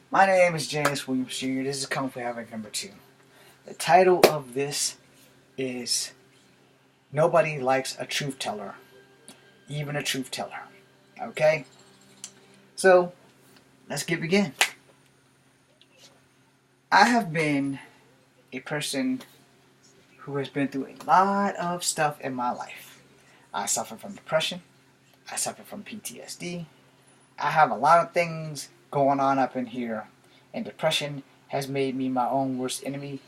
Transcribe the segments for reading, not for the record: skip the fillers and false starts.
My name is James Williams Jr. This is Kung Fu Havoc number 2. The title of this is Nobody Likes a Truth Teller, Even a Truth Teller. Okay? So, let's begin. I have been a person who has been through a lot of stuff in my life. I suffer from depression. I suffer from PTSD. I have a lot of things going on up in here, and depression has made me my own worst enemy.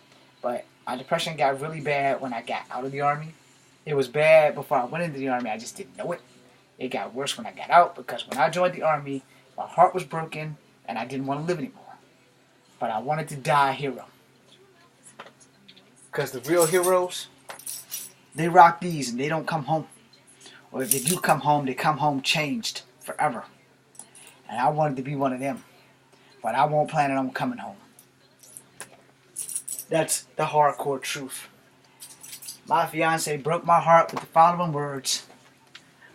But my depression got really bad when I got out of the Army. It was bad before I went into the Army, I just didn't know it. It got worse when I got out, because when I joined the Army, my heart was broken and I didn't want to live anymore. But I wanted to die a hero. Because the real heroes, they rock these and they don't come home. Or if they do come home, they come home changed forever. And I wanted to be one of them. But I won't plan on coming home. That's the hardcore truth. My fiance broke my heart with the following words.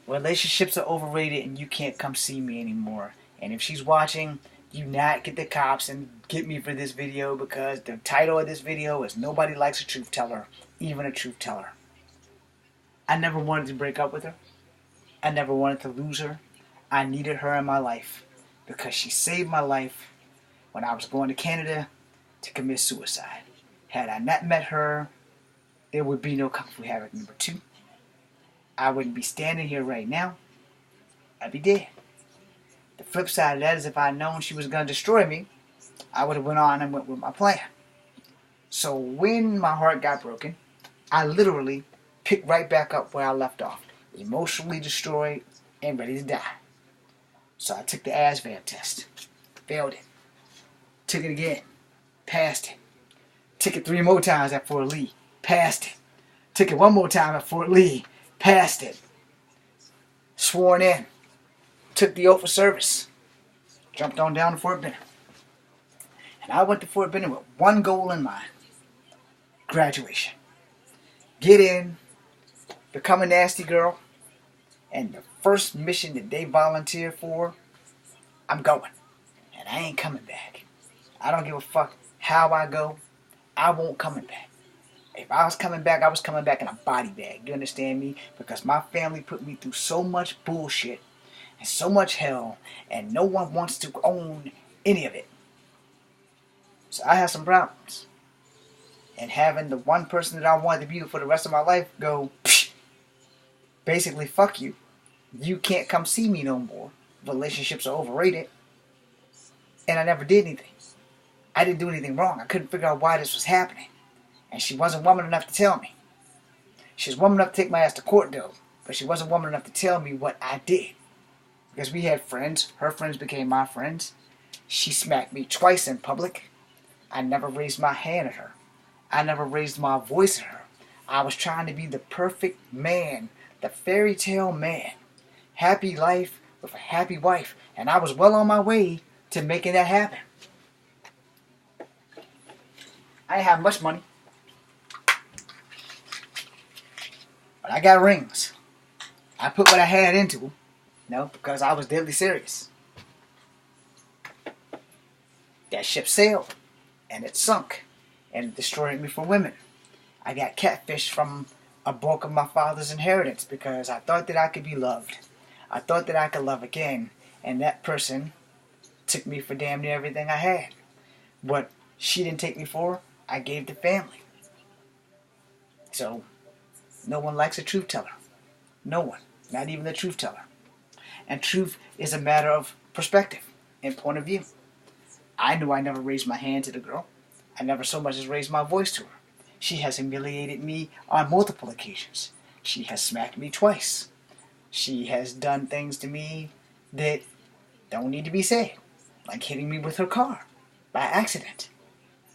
Relationships are overrated and you can't come see me anymore. And if she's watching, do not get the cops and get me for this video, because the title of this video is Nobody Likes a Truth Teller, Even a Truth Teller. I never wanted to break up with her. I never wanted to lose her. I needed her in my life because she saved my life when I was going to Canada to commit suicide. Had I not met her, there would be no Kung Fu Havoc number 2. I wouldn't be standing here right now. I'd be dead. The flip side of that is if I had known she was going to destroy me, I would have went on and went with my plan. So when my heart got broken, I literally picked right back up where I left off. Emotionally destroyed and ready to die. So I took the ASVAB test. Failed it. Took it again. Passed it. Took it 3 more times at Fort Lee. Passed it. Took it 1 more time at Fort Lee. Passed it. Sworn in. Took the oath of service. Jumped on down to Fort Benning. And I went to Fort Benning with one goal in mind. Graduation. Get in. Become a nasty girl. And the first mission that they volunteer for, I'm going. And I ain't coming back. I don't give a fuck how I go. I won't coming back. If I was coming back, I was coming back in a body bag. You understand me? Because my family put me through so much bullshit and so much hell, and no one wants to own any of it. So I have some problems. And having the one person that I wanted to be with for the rest of my life go, psh, basically, fuck you. You can't come see me no more. Relationships are overrated. And I never did anything. I didn't do anything wrong. I couldn't figure out why this was happening. And she wasn't woman enough to tell me. She was woman enough to take my ass to court though. But she wasn't woman enough to tell me what I did. Because we had friends. Her friends became my friends. She smacked me twice in public. I never raised my hand at her. I never raised my voice at her. I was trying to be the perfect man. The fairy tale man. Happy life with a happy wife. And I was well on my way to making that happen. I didn't have much money. But I got rings. I put what I had into them. Because I was deadly serious. That ship sailed. And it sunk. And it destroyed me for women. I got catfished from a bulk of my father's inheritance because I thought that I could be loved. I thought that I could love again. And that person took me for damn near everything I had. What she didn't take me for, I gave to family. So, no one likes a truth teller. No one. Not even the truth teller. And truth is a matter of perspective and point of view. I knew I never raised my hand to the girl. I never so much as raised my voice to her. She has humiliated me on multiple occasions. She has smacked me twice. She has done things to me that don't need to be said. Like hitting me with her car by accident.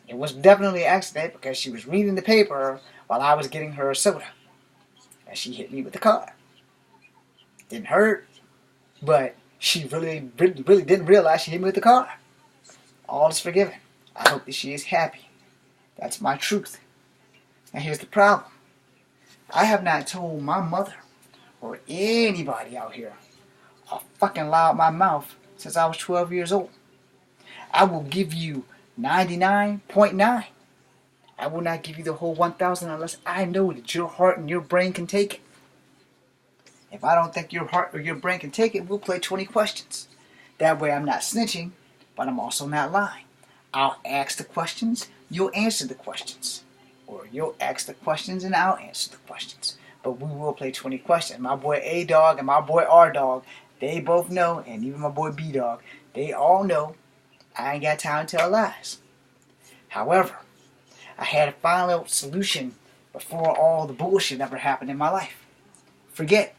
It was definitely an accident because she was reading the paper while I was getting her a soda. And she hit me with the car. Didn't hurt, but she really didn't realize she hit me with the car. All is forgiven. I hope that she is happy. That's my truth. And here's the problem. I have not told my mother or anybody out here a fucking lie out my mouth since I was 12 years old. I will give you 99.9. I will not give you the whole 1,000 unless I know that your heart and your brain can take it. If I don't think your heart or your brain can take it, we'll play 20 questions. That way I'm not snitching, but I'm also not lying. I'll ask the questions, you'll answer the questions. Or you'll ask the questions and I'll answer the questions. But we will play 20 questions. My boy A-Dog and my boy R-Dog, they both know, and even my boy B-Dog, they all know I ain't got time to tell lies. However, I had a final solution before all the bullshit ever happened in my life. Forget.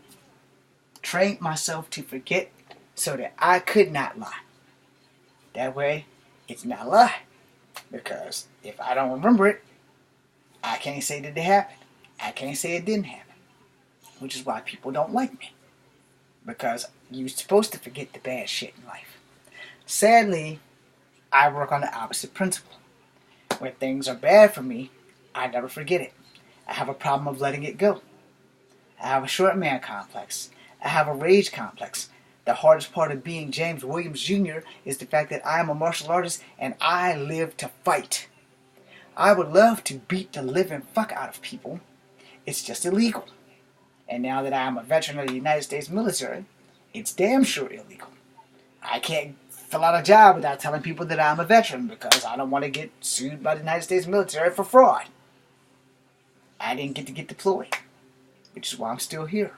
Trained myself to forget so that I could not lie. That way, it's not a lie. Because if I don't remember it, I can't say that it happened. I can't say it didn't happen. Which is why people don't like me. Because you're supposed to forget the bad shit in life. Sadly, I work on the opposite principle. When things are bad for me, I never forget it. I have a problem of letting it go. I have a short man complex. I have a rage complex. The hardest part of being James Williams Jr. is the fact that I am a martial artist and I live to fight. I would love to beat the living fuck out of people. It's just illegal. And now that I am a veteran of the United States military, it's damn sure illegal. I can't fill out a job without telling people that I'm a veteran because I don't want to get sued by the United States military for fraud. I didn't get deployed, which is why I'm still here.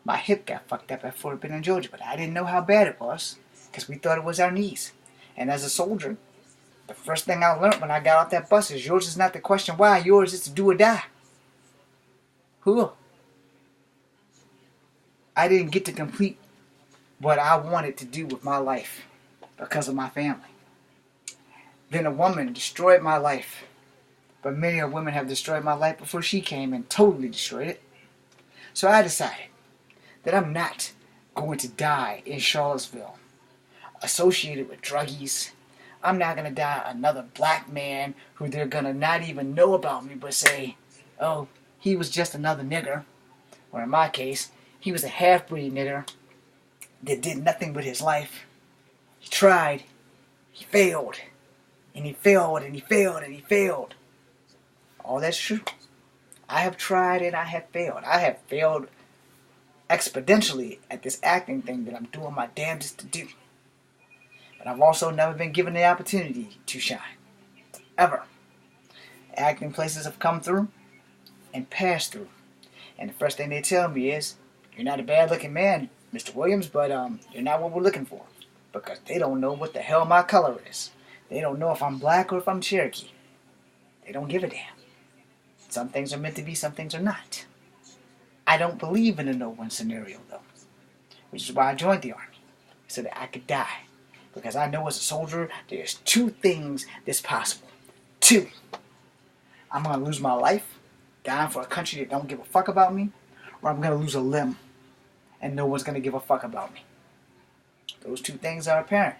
My hip got fucked up at Fort Benning, Georgia, but I didn't know how bad it was because we thought it was our knees. And as a soldier, the first thing I learned when I got off that bus is yours is not the question why, yours is to do or die. Who? I didn't get to complete what I wanted to do with my life because of my family. Then a woman destroyed my life. But many a women have destroyed my life before she came and totally destroyed it. So I decided that I'm not going to die in Charlottesville associated with druggies. I'm not going to die another black man who they're going to not even know about me but say, oh, he was just another nigger. Or in my case, he was a half-breed nigger that did nothing with his life. He tried, he failed, and he failed, and he failed, and he failed. All that's true. I have tried and I have failed. I have failed exponentially at this acting thing that I'm doing my damnedest to do. But I've also never been given the opportunity to shine. Ever. Acting places have come through and passed through. And the first thing they tell me is, you're not a bad looking man, Mr. Williams, but you're not what we're looking for. Because they don't know what the hell my color is. They don't know if I'm black or if I'm Cherokee. They don't give a damn. Some things are meant to be, some things are not. I don't believe in a no-win scenario, though. Which is why I joined the Army. So that I could die. Because I know as a soldier, there's two things that's possible. Two. I'm going to lose my life, dying for a country that don't give a fuck about me. Or I'm going to lose a limb, and no one's going to give a fuck about me. Those two things are apparent.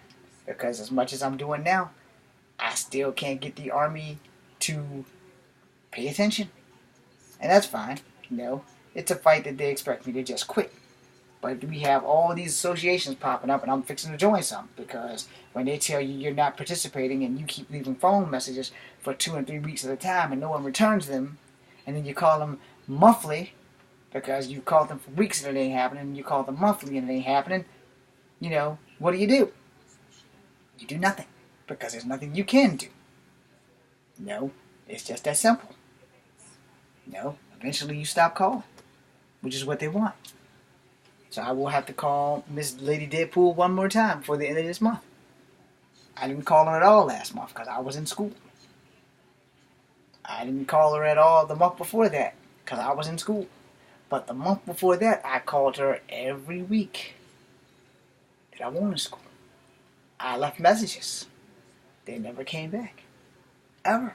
Because as much as I'm doing now, I still can't get the Army to pay attention. And that's fine. You know, it's a fight that they expect me to just quit. But we have all these associations popping up and I'm fixing to join some. Because when they tell you you're not participating and you keep leaving phone messages for 2 and 3 weeks at a time and no one returns them, and then you call them monthly because you called them for weeks and it ain't happening, and you call them monthly and it ain't happening, you know, what do? You do nothing. Because there's nothing you can do. No, it's just that simple. No, eventually you stop calling, which is what they want. So I will have to call Miss Lady Deadpool one more time before the end of this month. I didn't call her at all last month because I was in school. I didn't call her at all the month before that because I was in school. But the month before that, I called her every week that I was in school. I left messages. They never came back. Ever.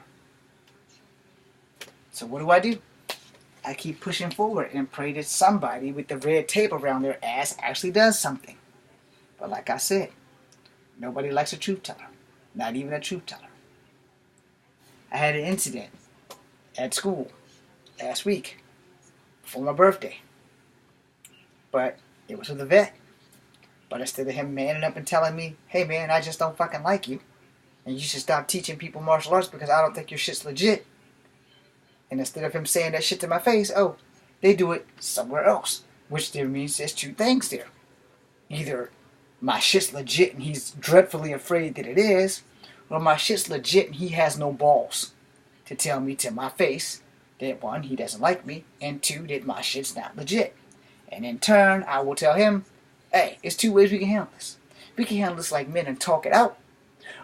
So what do? I keep pushing forward and pray that somebody with the red tape around their ass actually does something. But like I said, nobody likes a truth teller. Not even a truth teller. I had an incident at school last week for my birthday. But it was with a vet. But instead of him manning up and telling me, hey man, I just don't fucking like you, and you should stop teaching people martial arts because I don't think your shit's legit. And instead of him saying that shit to my face, oh, they do it somewhere else. Which there means there's two things there. Either my shit's legit and he's dreadfully afraid that it is, or my shit's legit and he has no balls to tell me to my face that one, he doesn't like me, and two, that my shit's not legit. And in turn, I will tell him, hey, there's two ways we can handle this. We can handle this like men and talk it out,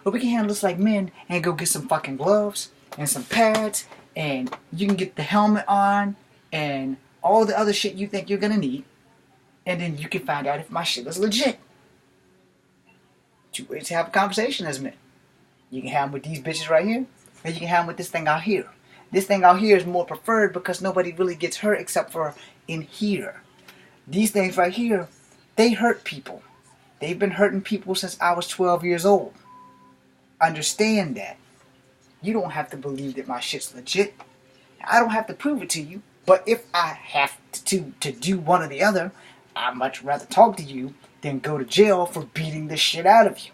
or we can handle this like men and go get some fucking gloves and some pads, and you can get the helmet on and all the other shit you think you're gonna need, and then you can find out if my shit is legit. Two ways to have a conversation as men. You can have them with these bitches right here, or you can have them with this thing out here. This thing out here is more preferred because nobody really gets hurt except for in here. These things right here, they hurt people. They've been hurting people since I was 12 years old. Understand that. You don't have to believe that my shit's legit. I don't have to prove it to you. But if I have to do one or the other, I'd much rather talk to you than go to jail for beating the shit out of you.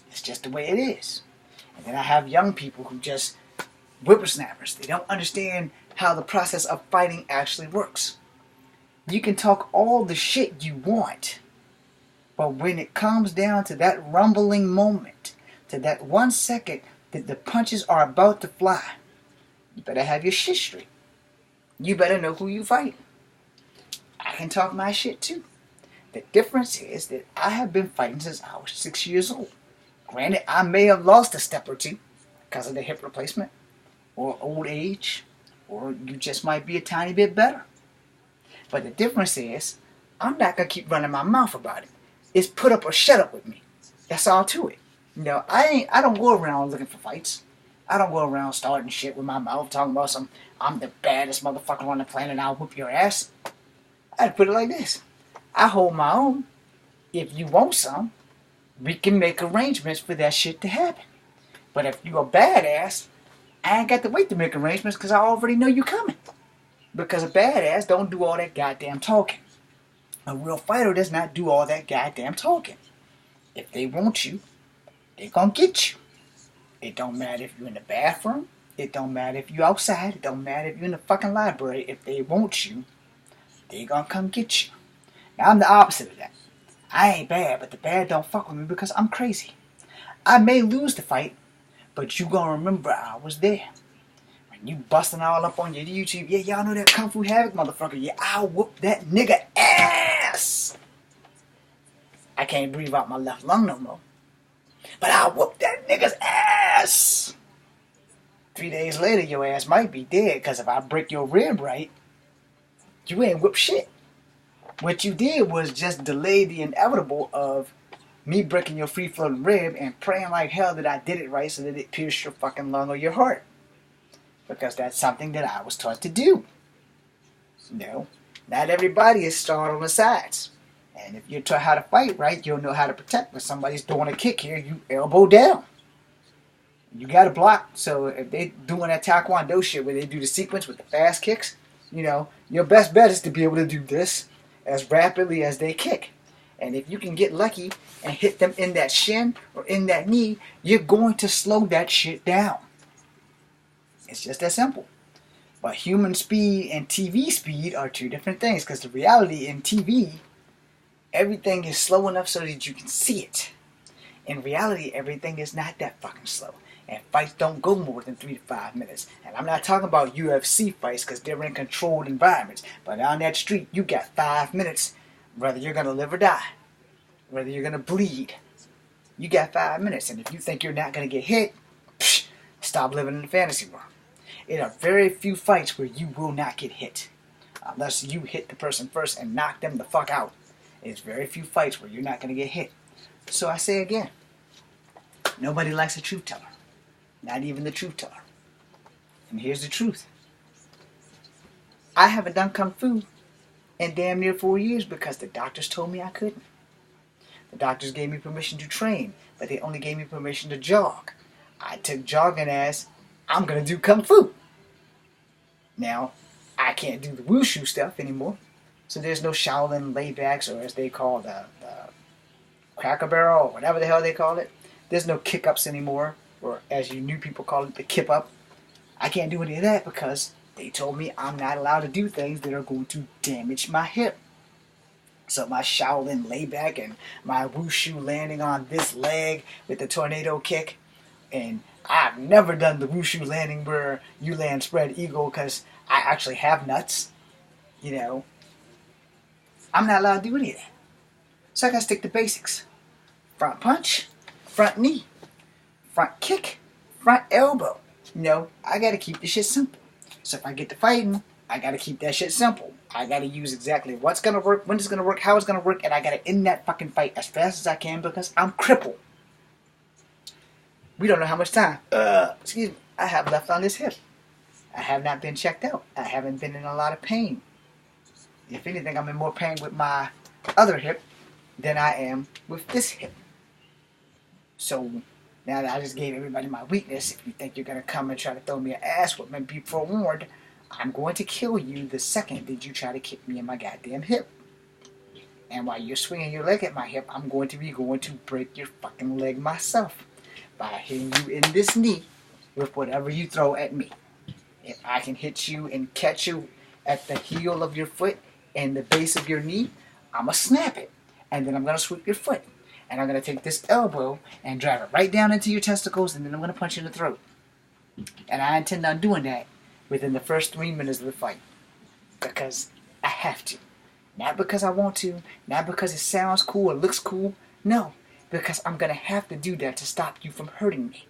It's just the way it is. And then I have young people who just whippersnappers. They don't understand how the process of fighting actually works. You can talk all the shit you want, but when it comes down to that rumbling moment, to that 1 second that the punches are about to fly, you better have your shit straight. You better know who you fight. I can talk my shit too. The difference is that I have been fighting since I was 6 years old. Granted, I may have lost a step or two because of the hip replacement, or old age, or you just might be a tiny bit better. But the difference is, I'm not going to keep running my mouth about it. It's put up or shut up with me. That's all to it. You know, I don't go around looking for fights. I don't go around starting shit with my mouth, talking about I'm the baddest motherfucker on the planet and I'll whoop your ass. I'd put it like this. I hold my own. If you want some, we can make arrangements for that shit to happen. But if you a badass, I ain't got to wait to make arrangements because I already know you coming. Because a badass don't do all that goddamn talking. A real fighter does not do all that goddamn talking. If they want you, they gonna get you. It don't matter if you're in the bathroom. It don't matter if you're outside. It don't matter if you're in the fucking library. If they want you, they gonna come get you. Now I'm the opposite of that. I ain't bad, but the bad don't fuck with me because I'm crazy. I may lose the fight, but you gonna remember I was there. When you busting all up on your YouTube, yeah, y'all know that Kung Fu Havoc motherfucker. Yeah, I'll whoop that nigga ass. I can't breathe out my left lung no more. But I'll whoop that nigga's ass. 3 days later, your ass might be dead, because if I break your rib right, you ain't whoop shit. What you did was just delay the inevitable of me breaking your free-floating rib and praying like hell that I did it right so that it pierced your fucking lung or your heart. Because that's something that I was taught to do. No, not everybody is starred on the sides. And if you're taught how to fight right, you'll know how to protect. When somebody's doing a kick here, you elbow down. You got to block. So if they doing that taekwondo shit where they do the sequence with the fast kicks, you know, your best bet is to be able to do this as rapidly as they kick. And if you can get lucky and hit them in that shin or in that knee, you're going to slow that shit down. It's just that simple. But human speed and TV speed are two different things, because the reality in TV, everything is slow enough so that you can see it. In reality, everything is not that fucking slow. And fights don't go more than 3 to 5 minutes. And I'm not talking about UFC fights because they're in controlled environments. But on that street, you got 5 minutes, whether you're going to live or die, whether you're going to bleed. You got 5 minutes. And if you think you're not going to get hit, stop living in the fantasy world. There are very few fights where you will not get hit. Unless you hit the person first and knock them the fuck out. There's very few fights where you're not going to get hit. So I say again, nobody likes a truth teller. Not even the truth teller. And here's the truth. I haven't done Kung Fu in damn near 4 years because the doctors told me I couldn't. The doctors gave me permission to train, but they only gave me permission to jog. I took jogging as, I'm going to do Kung Fu. Now, I can't do the wushu stuff anymore. So there's no Shaolin laybacks, or as they call the Cracker Barrel, or whatever the hell they call it. There's no kick-ups anymore, or as you new people call it, the kip-up. I can't do any of that because they told me I'm not allowed to do things that are going to damage my hip. So my Shaolin layback and my wushu landing on this leg with the tornado kick, and I've never done the wushu landing where you land spread eagle because I actually have nuts. You know, I'm not allowed to do any of that. So I gotta stick to basics. Front punch, front knee, front kick, front elbow. You know, I gotta keep the shit simple. So if I get to fighting, I gotta keep that shit simple. I gotta use exactly what's gonna work, when it's gonna work, how it's gonna work, and I gotta end that fucking fight as fast as I can because I'm crippled. We don't know how much time, excuse me, I have left on this hip. I have not been checked out. I haven't been in a lot of pain. If anything, I'm in more pain with my other hip than I am with this hip. So now that I just gave everybody my weakness, if you think you're gonna come and try to throw me an ass whooping, be forewarned, I'm going to kill you the second that you try to kick me in my goddamn hip. And while you're swinging your leg at my hip, I'm going to break your fucking leg myself by hitting you in this knee with whatever you throw at me. If I can hit you and catch you at the heel of your foot and the base of your knee, I'm going to snap it. And then I'm going to sweep your foot. And I'm going to take this elbow and drive it right down into your testicles, and then I'm going to punch you in the throat. And I intend on doing that within the first 3 minutes of the fight. Because I have to. Not because I want to, not because it sounds cool or looks cool. No, because I'm going to have to do that to stop you from hurting me.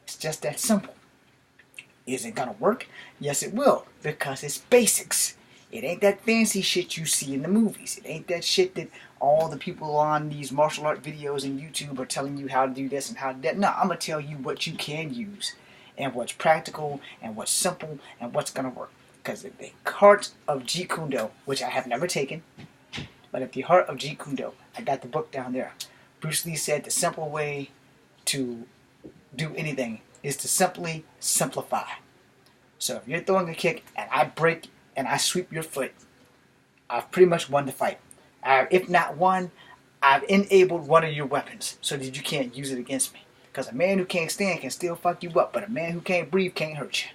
It's just that simple. Is it going to work? Yes, it will, because it's basics. It ain't that fancy shit you see in the movies. It ain't that shit that all the people on these martial art videos on YouTube are telling you how to do this and how to do that. No, I'm going to tell you what you can use and what's practical and what's simple and what's going to work. Because at the heart of Jeet Kune Do, which I have never taken, but at the heart of Jeet Kune Do, I got the book down there. Bruce Lee said the simple way to do anything is to simply simplify. So if you're throwing a kick and I break and I sweep your foot, I've pretty much won the fight. If not won, I've enabled one of your weapons so that you can't use it against me. Because a man who can't stand can still fuck you up, but a man who can't breathe can't hurt you.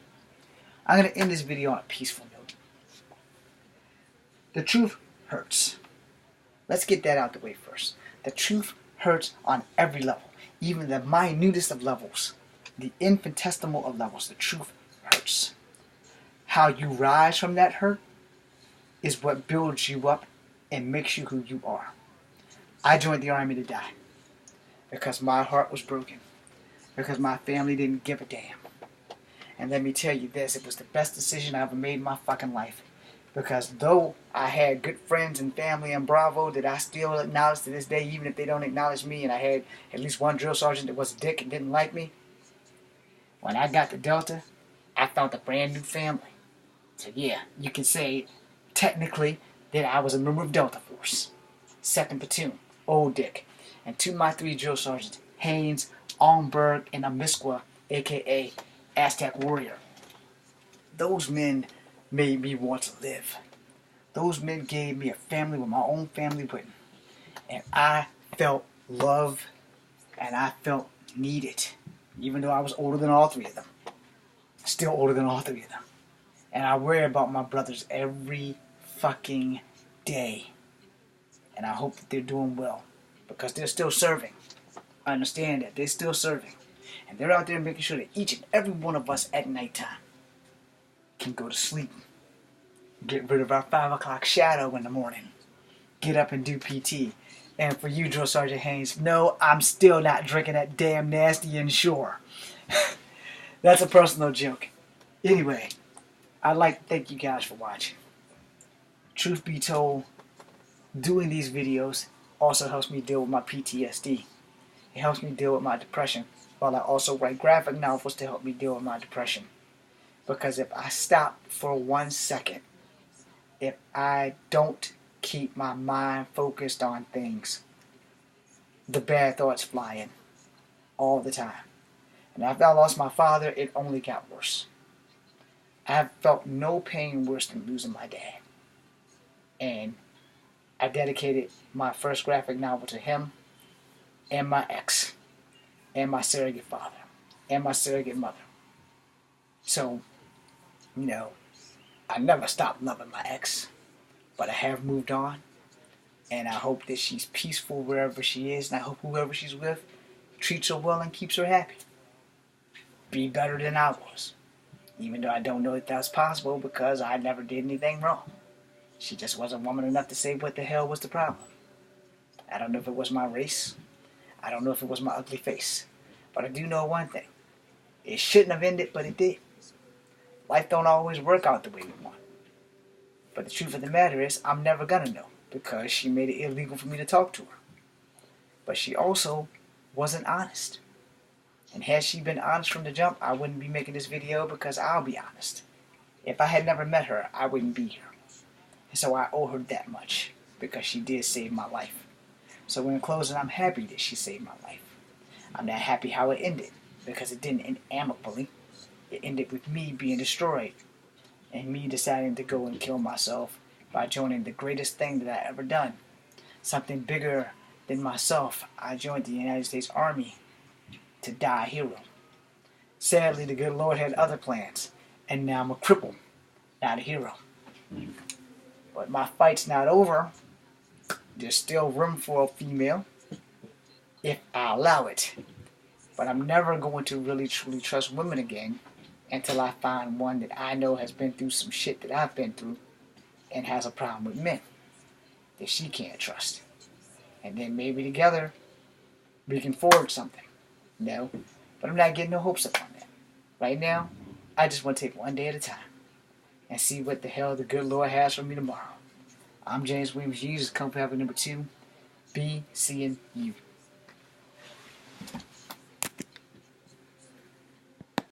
I'm going to end this video on a peaceful note. The truth hurts. Let's get that out the way first. The truth hurts on every level, even the minutest of levels, the infinitesimal of levels. The truth hurts. How you rise from that hurt is what builds you up and makes you who you are. I joined the army to die because my heart was broken, because my family didn't give a damn. And let me tell you this, it was the best decision I ever made in my fucking life. Because though I had good friends and family in Bravo that I still acknowledge to this day, even if they don't acknowledge me, and I had at least one drill sergeant that was a dick and didn't like me, when I got to Delta, I found a brand new family. So yeah, you can say technically that I was a member of Delta Force. 2nd Platoon, Old Dick. And to my 3 drill sergeants, Haynes, Almberg, and Amiskwa, a.k.a. Aztec Warrior. Those men made me want to live. Those men gave me a family with my own family with me. And I felt love and I felt needed. Even though I was older than all 3 of them. Still older than all 3 of them. And I worry about my brothers every fucking day. And I hope that they're doing well. Because they're still serving. I understand that. They're still serving. And they're out there making sure that each and every one of us at nighttime can go to sleep. Get rid of our 5 o'clock shadow in the morning. Get up and do PT. And for you, Drill Sergeant Haynes, no, I'm still not drinking that damn nasty Ensure. That's a personal joke. Anyway, I'd like to thank you guys for watching. Truth be told, doing these videos also helps me deal with my PTSD. It helps me deal with my depression. While I also write graphic novels to help me deal with my depression. Because if I stop for 1 second, if I don't keep my mind focused on things, the bad thoughts fly in all the time. And after I lost my father, it only got worse. I have felt no pain worse than losing my dad. And I dedicated my first graphic novel to him. and my ex, and my surrogate father, and my surrogate mother. So, you know, I never stopped loving my ex, but I have moved on, and I hope that she's peaceful wherever she is, and I hope whoever she's with treats her well and keeps her happy. Be better than I was, even though I don't know if that's possible because I never did anything wrong. She just wasn't woman enough to say what the hell was the problem. I don't know if it was my race. I don't know if it was my ugly face. But I do know one thing. It shouldn't have ended, but it did. Life don't always work out the way we want. But the truth of the matter is, I'm never gonna know because she made it illegal for me to talk to her. But she also wasn't honest. And had she been honest from the jump, I wouldn't be making this video because I'll be honest. If I had never met her, I wouldn't be here. And so I owe her that much because she did save my life. So in closing, I'm happy that she saved my life. I'm not happy how it ended because it didn't end amicably. It ended with me being destroyed and me deciding to go and kill myself by joining the greatest thing that I ever done. Something bigger than myself. I joined the United States Army to die a hero. Sadly, the good Lord had other plans, and now I'm a cripple, not a hero. But my fight's not over. There's still room for a female, if I allow it. But I'm never going to really truly trust women again until I find one that I know has been through some shit that I've been through and has a problem with men that she can't trust. And then maybe together we can forge something. No, but I'm not getting no hopes up on that. Right now, I just want to take one day at a time and see what the hell the good Lord has for me tomorrow. I'm James Williams Jesus, Company number 2. Be seeing you.